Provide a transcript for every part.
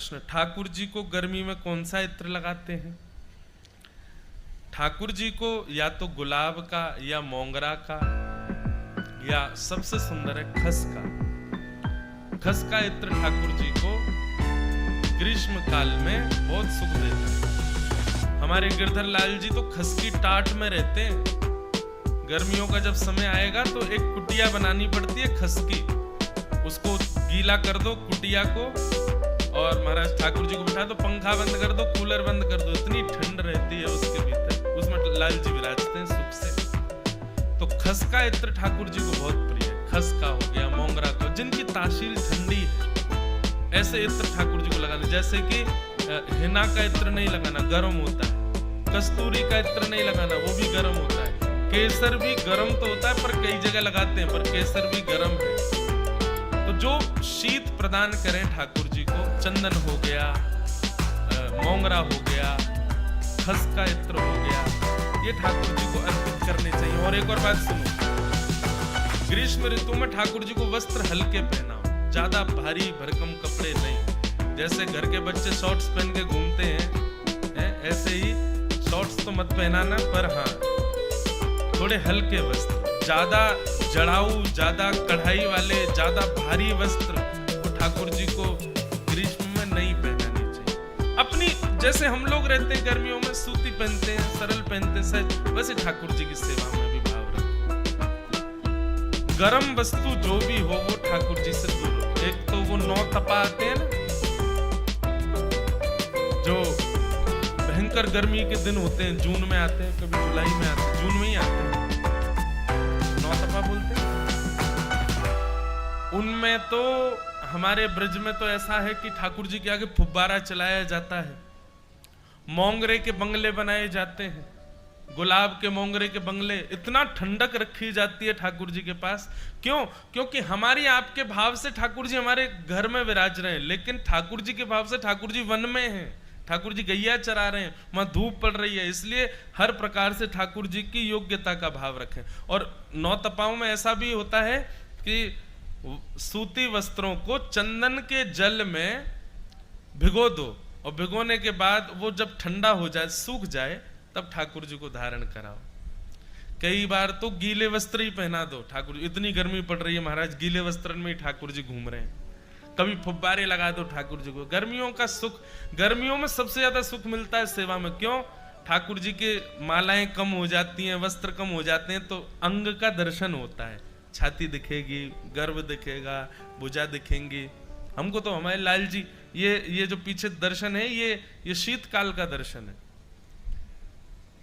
प्रश्न, ठाकुर जी को गर्मी में कौन सा इत्र लगाते हैं? ठाकुर जी को या तो गुलाब का या मोंगरा का या सबसे सुंदर है खस का। खस का इत्र ठाकुर जी को ग्रीष्म काल में बहुत सुख देता है। हमारे गिरधर लाल जी तो खस की टाट में रहते हैं। गर्मियों का जब समय आएगा तो एक कुटिया बनानी पड़ती है खस की, उसको गीला कर दो कुटिया को, और महाराज ठाकुर जी को बिठा दो, पंखा बंद कर दो, कूलर बंद कर दो, इतनी ठंड रहती है उसके भीतर, उसमें लाल जी विराजते हैं सुख से। तो खस का इत्र ठाकुर जी को बहुत प्रिय है। खस का हो गया, मोंगरा का, जिनकी तासील ठंडी है, ऐसे इत्र ठाकुर जी को लगाने। जैसे कि हिना का इत्र नहीं लगाना, गर्म होता है। कस्तूरी का इत्र नहीं लगाना, वो भी गर्म होता है। केसर भी गर्म तो होता है, पर कई जगह लगाते हैं, पर केसर भी गर्म है। तो जो शीत प्रदान करें ठाकुर जी को, चंदन हो गया, मोंगरा हो गया, खस का इत्र हो गया, ये ठाकुर जी को अर्पित करने चाहिए। और एक और बात सुनो, ग्रीष्म ऋतु में ठाकुर जी को वस्त्र हल्के पहनाओ, ज्यादा भारी भरकम कपड़े नहीं। जैसे घर के बच्चे शॉर्ट्स पहन के घूमते हैं, ऐसे ही शॉर्ट्स तो मत पहनाना, पर हाँ थोड़े हल्के वस्त्र। ज्यादा जड़ाऊ, ज्यादा कढ़ाई वाले, ज्यादा भारी वस्त्र तो ठाकुर जी को ग्रीष्म में नहीं पहनाने चाहिए। अपनी जैसे हम लोग रहते हैं गर्मियों में सूती पहनते हैं, सरल पहनते हैं, वैसे ठाकुर जी की सेवा में भी भाव रखो। गरम वस्तु जो भी हो वो ठाकुर जी से दूर हो। एक तो वो 9 तपा आते हैं ना, जो भयंकर गर्मी के दिन होते हैं, जून में आते हैं, कभी जुलाई में आते हैं, जून में ही आते हैं, 9 तपा बोलते हैं। उनमें तो हमारे ब्रज में तो ऐसा है कि ठाकुर जी के आगे फुब्बारा चलाया जाता है, मोंगरे के बंगले बनाए जाते हैं, गुलाब के मोंगरे के बंगले, इतना ठंडक रखी जाती है ठाकुर जी के पास। क्यों? क्योंकि हमारी आपके भाव से ठाकुर जी हमारे घर में विराज रहे हैं, लेकिन ठाकुर जी के भाव से ठाकुर जी वन में हैं, ठाकुर जी गैया चरा रहे हैं, वहां धूप पड़ रही है, इसलिए हर प्रकार से ठाकुर जी की योग्यता का भाव रखें। और 9 तपाओं में ऐसा भी होता है कि सूती वस्त्रों को चंदन के जल में भिगो दो, और भिगोने के बाद वो जब ठंडा हो जाए, सूख जाए, तब ठाकुर जी को धारण कराओ। कई बार तो गीले वस्त्र ही पहना दो ठाकुर जी, इतनी गर्मी पड़ रही है महाराज, गीले वस्त्र में ही ठाकुर जी घूम रहे हैं। कभी फुब्बारे लगा दो ठाकुर जी को। गर्मियों का सुख, गर्मियों में सबसे ज्यादा सुख मिलता है सेवा में। क्यों? ठाकुर जी के मालाएं कम हो जाती हैं, वस्त्र कम हो जाते हैं, तो अंग का दर्शन होता है, छाती दिखेगी, गर्भ दिखेगा, भुजा दिखेंगी। हमको तो हमारे लाल जी, ये जो पीछे दर्शन है, ये शीतकाल का दर्शन है,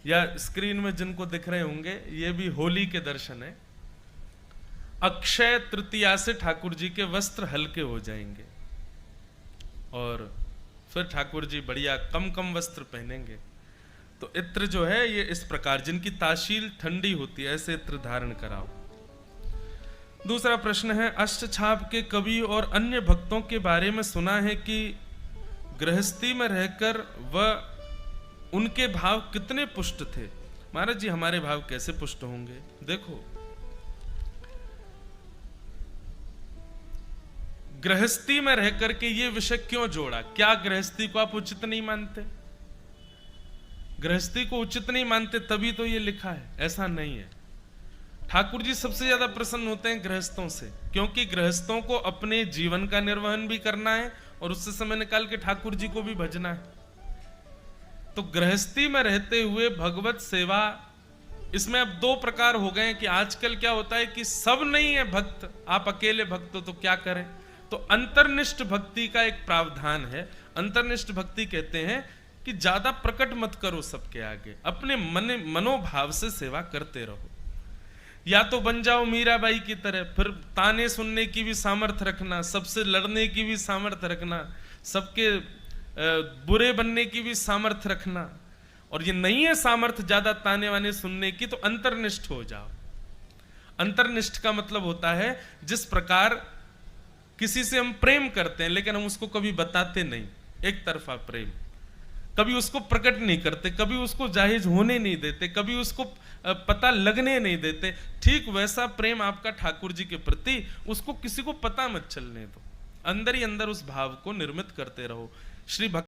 या स्क्रीन में जिनको दिख रहे होंगे, ये भी होली के दर्शन है। अक्षय तृतीया से ठाकुर जी के वस्त्र हल्के हो जाएंगे, और फिर ठाकुर जी बढ़िया कम वस्त्र पहनेंगे। तो इत्र जो है ये इस प्रकार, जिनकी तासील ठंडी होती है, ऐसे इत्र धारण कराओ। दूसरा प्रश्न है, अष्टछाप के कवि और अन्य भक्तों के बारे में सुना है कि गृहस्थी में रहकर वह उनके भाव कितने पुष्ट थे। महाराज जी, हमारे भाव कैसे पुष्ट होंगे? देखो, गृहस्थी में रहकर के ये विषय क्यों जोड़ा? क्या गृहस्थी को आप उचित नहीं मानते? गृहस्थी को उचित नहीं मानते तभी तो ये लिखा है, ऐसा नहीं है। ठाकुर जी सबसे ज्यादा प्रसन्न होते हैं गृहस्थों से, क्योंकि गृहस्थों को अपने जीवन का निर्वहन भी करना है और उससे समय निकाल के ठाकुर जी को भी भजना है। तो गृहस्थी में रहते हुए भगवत सेवा, इसमें अब 2 प्रकार हो गए हैं कि आजकल क्या होता है कि सब नहीं है भक्त, आप अकेले भक्त हो तो क्या करें। तो अंतर्निष्ठ भक्ति का एक प्रावधान है। अंतर्निष्ठ भक्ति कहते हैं कि ज्यादा प्रकट मत करो सबके आगे, अपने मनोभाव से सेवा करते रहो। या तो बन जाओ मीराबाई की तरह, फिर ताने सुनने की भी सामर्थ्य रखना, सबसे लड़ने की भी सामर्थ्य रखना, सबके बुरे बनने की भी सामर्थ्य रखना, और ये नहीं है सामर्थ्य ज्यादा ताने वाने सुनने की, तो अंतर्निष्ठ हो जाओ। अंतर्निष्ठ का मतलब होता है जिस प्रकार किसी से हम प्रेम करते हैं लेकिन हम उसको कभी बताते नहीं, एक तरफा प्रेम, कभी उसको प्रकट नहीं करते, कभी उसको जाहिर होने नहीं देते, कभी उसको पता लगने नहीं देते। ठीक वैसा प्रेम आपका ठाकुर जी के प्रति, उसको किसी को पता मत चलने दो, अंदर ही अंदर उस भाव को निर्मित करते रहो। श्री भक्त